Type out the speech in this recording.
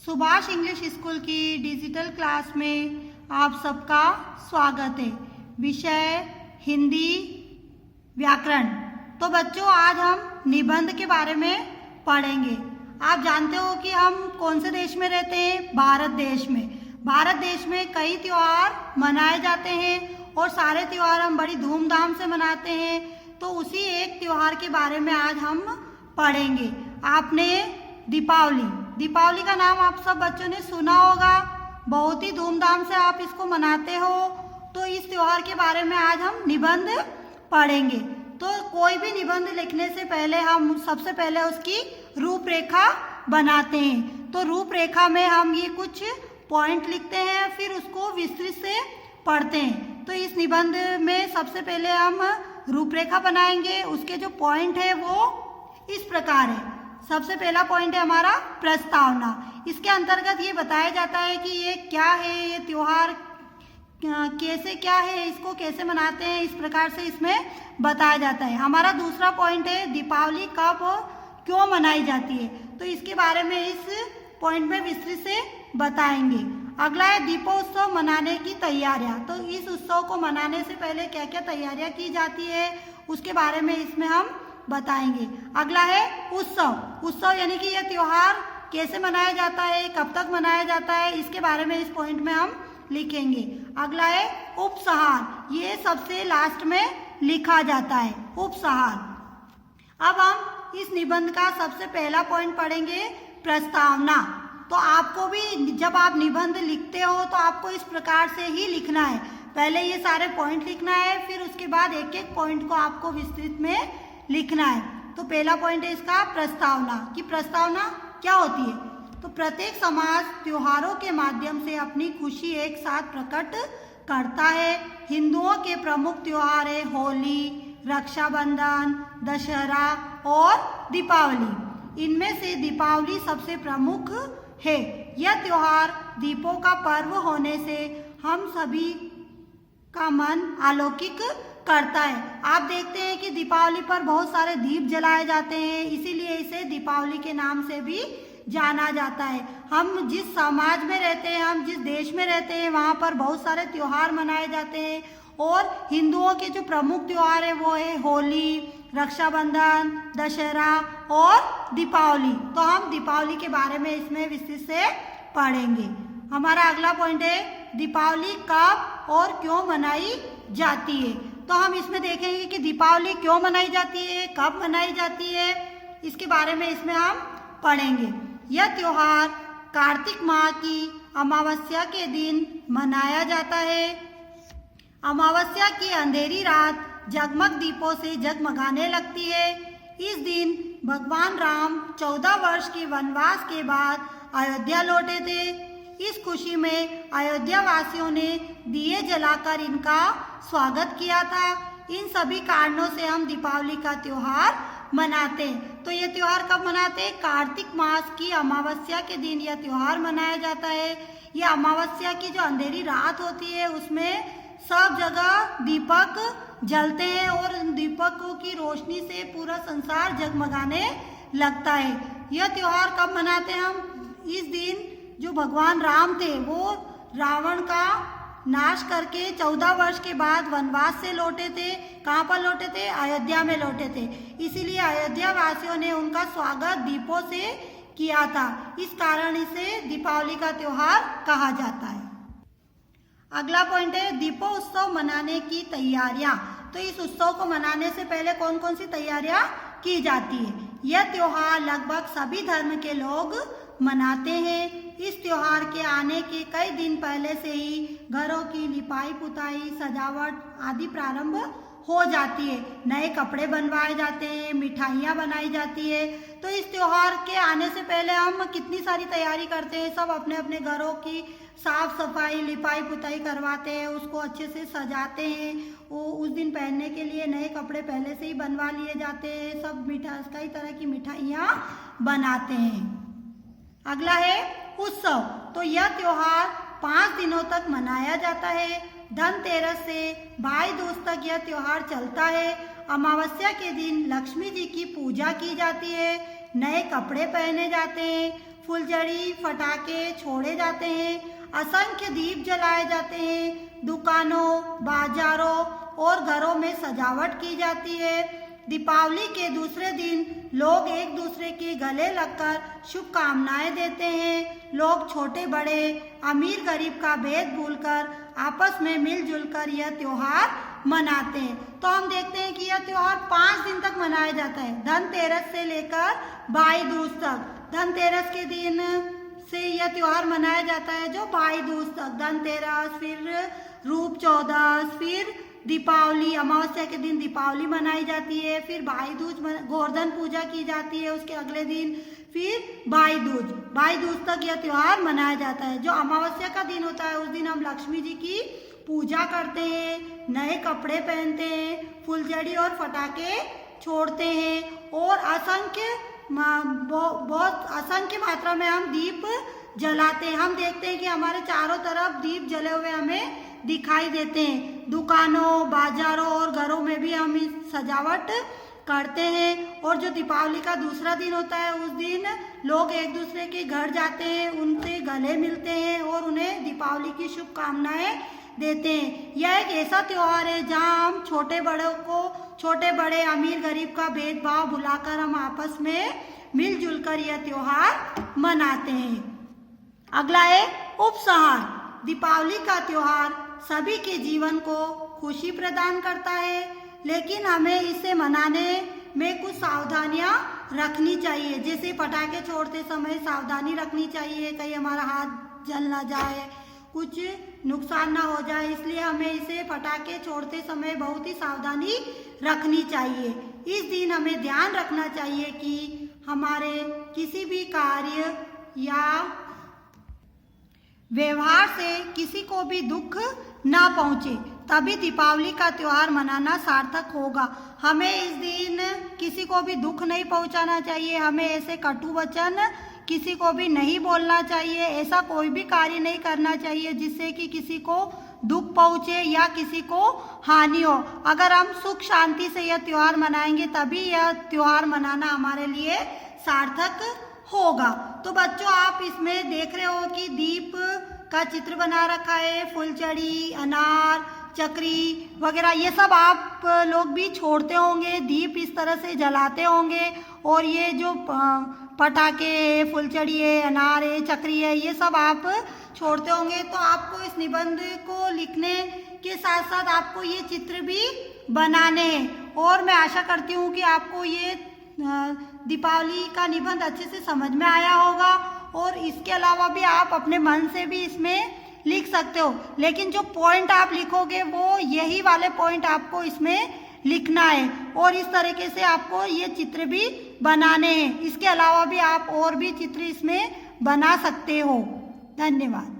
Subhash English school की digital class में आप सबका स्वागत है। विषय हिंदी व्याकरण। तो बच्चों, आज हम निबंध के बारे में पढ़ेंगे। आप जानते हो कि हम कौन से देश में रहते हैं? भारत देश में। भारत देश में कई त्योहार मनाए जाते हैं और सारे त्योहार हम बड़ी धूमधाम से मनाते हैं। तो उसी एक त्योहार के बारे में आज हम पढ़ेंगे। आपने दीपावली का नाम आप सब बच्चों ने सुना होगा। बहुत ही धूमधाम से आप इसको मनाते हो। तो इस त्योहार के बारे में आज हम निबंध पढ़ेंगे। तो कोई भी निबंध लिखने से पहले हम सबसे पहले उसकी रूपरेखा बनाते हैं। तो रूपरेखा में हम ये कुछ पॉइंट लिखते हैं, फिर उसको विस्तृत से पढ़ते हैं। तो इस निबंध में सबसे पहले हम रूपरेखा बनाएंगे। उसके जो पॉइंट है वो इस प्रकार है। सबसे पहला पॉइंट है हमारा प्रस्तावना। इसके अंतर्गत ये बताया जाता है कि ये क्या है, ये त्योहार कैसे क्या है, इसको कैसे मनाते हैं, इस प्रकार से इसमें बताया जाता है। हमारा दूसरा पॉइंट है दीपावली कब क्यों मनाई जाती है। तो इसके बारे में इस पॉइंट में विस्तृत से बताएंगे। अगला है दीपोत्सव मनाने की तैयारियां। तो इस उत्सव को मनाने से पहले क्या क्या तैयारियां की जाती है उसके बारे में इसमें हम बताएंगे। अगला है उत्सव यानी कि यह त्योहार कैसे मनाया जाता है, कब तक मनाया जाता है, इसके बारे में इस पॉइंट में हम लिखेंगे। अगला है उपसंहार। ये सबसे लास्ट में लिखा जाता है, उपसंहार। अब हम इस निबंध का सबसे पहला पॉइंट पढ़ेंगे, प्रस्तावना। तो आपको भी जब आप निबंध लिखते हो तो आपको इस प्रकार से ही लिखना है। पहले ये सारे पॉइंट लिखना है, फिर उसके बाद एक एक पॉइंट को आपको विस्तृत में लिखना है। तो पहला पॉइंट है इसका प्रस्तावना, कि प्रस्तावना क्या होती है। तो प्रत्येक समाज त्योहारों के माध्यम से अपनी खुशी एक साथ प्रकट करता है। हिंदुओं के प्रमुख त्योहार है होली, रक्षाबंधन, दशहरा और दीपावली। इनमें से दीपावली सबसे प्रमुख है। यह त्योहार दीपों का पर्व होने से हम सभी का मन अलौकिक करता है। आप देखते हैं कि दीपावली पर बहुत सारे दीप जलाए जाते हैं, इसीलिए इसे दीपावली के नाम से भी जाना जाता है। हम जिस समाज में रहते हैं, हम जिस देश में रहते हैं, वहाँ पर बहुत सारे त्योहार मनाए जाते हैं। और हिंदुओं के जो प्रमुख त्योहार है वो है होली, रक्षाबंधन, दशहरा और दीपावली। तो हम दीपावली के बारे में इसमें विस्तृत से पढ़ेंगे। हमारा अगला पॉइंट है दीपावली कब और क्यों मनाई जाती है। तो हम इसमें देखेंगे कि दीपावली क्यों मनाई जाती है, कब मनाई जाती है, इसके बारे में इसमें हम पढ़ेंगे। यह त्योहार कार्तिक माह की अमावस्या के दिन मनाया जाता है। अमावस्या की अंधेरी रात जगमग दीपों से जगमगाने लगती है। इस दिन भगवान राम 14 वर्ष के वनवास के बाद अयोध्या लौटे थे। इस खुशी में अयोध्या वासियों ने दिए जलाकर इनका स्वागत किया था। इन सभी कारणों से हम दीपावली का त्योहार मनाते हैं। तो ये त्योहार कब मनाते हैं? कार्तिक मास की अमावस्या के दिन यह त्योहार मनाया जाता है। ये अमावस्या की जो अंधेरी रात होती है उसमें सब जगह दीपक जलते हैं और इन दीपकों की रोशनी से पूरा संसार जगमगाने लगता है। यह त्योहार कब मनाते हैं हम? इस दिन जो भगवान राम थे वो रावण का नाश करके 14 वर्ष के बाद वनवास से लौटे थे। कहाँ पर लौटे थे? अयोध्या में लौटे थे। इसीलिए अयोध्या वासियों ने उनका स्वागत दीपों से किया था। इस कारण इसे दीपावली का त्योहार कहा जाता है। अगला पॉइंट है दीपोत्सव मनाने की तैयारियां। तो इस उत्सव को मनाने से पहले कौन कौन सी तैयारियां की जाती है? यह त्योहार लगभग सभी धर्म के लोग मनाते हैं। इस त्योहार के आने के कई दिन पहले से ही घरों की लिपाई पुताई, सजावट आदि प्रारंभ हो जाती है। नए कपड़े बनवाए जाते हैं, मिठाइयाँ बनाई जाती है। तो इस त्योहार के आने से पहले हम कितनी सारी तैयारी करते हैं। सब अपने अपने घरों की साफ सफाई, लिपाई पुताई करवाते हैं, उसको अच्छे से सजाते हैं। वो उस दिन पहनने के लिए नए कपड़े पहले से ही बनवा लिए जाते हैं। सब कई तरह की मिठाइयाँ बनाते हैं। अगला है उत्सव। तो यह त्योहार 5 दिनों तक मनाया जाता है। धनतेरस से भाई दूज तक यह त्योहार चलता है। अमावस्या के दिन लक्ष्मी जी की पूजा की जाती है, नए कपड़े पहने जाते हैं, फुलझड़ी पटाखे छोड़े जाते हैं, असंख्य दीप जलाए जाते हैं, दुकानों, बाजारों और घरों में सजावट की जाती है। दीपावली के दूसरे दिन लोग एक दूसरे के गले लगकर शुभकामनाएं देते हैं। लोग छोटे बड़े, अमीर गरीब का भेद भूलकर आपस में मिलजुल कर यह त्योहार मनाते हैं। तो हम देखते हैं कि यह त्योहार 5 दिन तक मनाया जाता है, धनतेरस से लेकर भाई दूज तक। धनतेरस के दिन से यह त्योहार मनाया जाता है जो भाई दूज तक, धनतेरस, फिर रूप चौदस, फिर दीपावली, अमावस्या के दिन दीपावली मनाई जाती है, फिर भाई दूज गोवर्धन पूजा की जाती है, उसके अगले दिन फिर भाई दूज तक यह त्योहार मनाया जाता है। जो अमावस्या का दिन होता है उस दिन हम लक्ष्मी जी की पूजा करते हैं, नए कपड़े पहनते हैं, फुलझड़ी और पटाखे छोड़ते हैं और बहुत असंख्य मात्रा में हम दीप जलाते हैं। हम देखते हैं कि हमारे चारों तरफ दीप जले हुए हमें दिखाई देते हैं। दुकानों, बाजारों और घरों में भी हम इस सजावट करते हैं। और जो दीपावली का दूसरा दिन होता है उस दिन लोग एक दूसरे के घर जाते हैं, उनसे गले मिलते हैं और उन्हें दीपावली की शुभकामनाएं देते हैं। यह एक ऐसा त्योहार है जहां हम छोटे बड़े, अमीर गरीब का भेदभाव भुलाकर हम आपस में मिलजुल कर यह त्योहार मनाते हैं। अगला है उपहार। दीपावली का त्योहार सभी के जीवन को खुशी प्रदान करता है, लेकिन हमें इसे मनाने में कुछ सावधानियां रखनी चाहिए। जैसे पटाखे छोड़ते समय सावधानी रखनी चाहिए, कहीं हमारा हाथ जल ना जाए, कुछ नुकसान ना हो जाए, इसलिए हमें इसे पटाखे छोड़ते समय बहुत ही सावधानी रखनी चाहिए। इस दिन हमें ध्यान रखना चाहिए कि हमारे किसी भी कार्य या व्यवहार से किसी को भी दुख ना पहुंचे, तभी दीपावली का त्योहार मनाना सार्थक होगा। हमें इस दिन किसी को भी दुख नहीं पहुंचाना चाहिए, हमें ऐसे कटु वचन किसी को भी नहीं बोलना चाहिए, ऐसा कोई भी कार्य नहीं करना चाहिए जिससे कि किसी को दुख पहुंचे या किसी को हानि हो। अगर हम सुख शांति से यह त्योहार मनाएंगे तभी यह त्योहार मनाना हमारे लिए सार्थक होगा। तो बच्चों, आप इसमें देख रहे हो कि दीप का चित्र बना रखा है, फुलझड़ी, अनार, चक्री वगैरह ये सब आप लोग भी छोड़ते होंगे, दीप इस तरह से जलाते होंगे। और ये जो पटाखे, फुलझड़ी है, अनार है, चक्री है, ये सब आप छोड़ते होंगे। तो आपको इस निबंध को लिखने के साथ साथ आपको ये चित्र भी बनाने हैं। और मैं आशा करती हूँ कि आपको ये दीपावली का निबंध अच्छे से समझ में आया होगा। और इसके अलावा भी आप अपने मन से भी इसमें लिख सकते हो, लेकिन जो पॉइंट आप लिखोगे वो यही वाले पॉइंट आपको इसमें लिखना है। और इस तरीके से आपको ये चित्र भी बनाने हैं। इसके अलावा भी आप और भी चित्र इसमें बना सकते हो। धन्यवाद।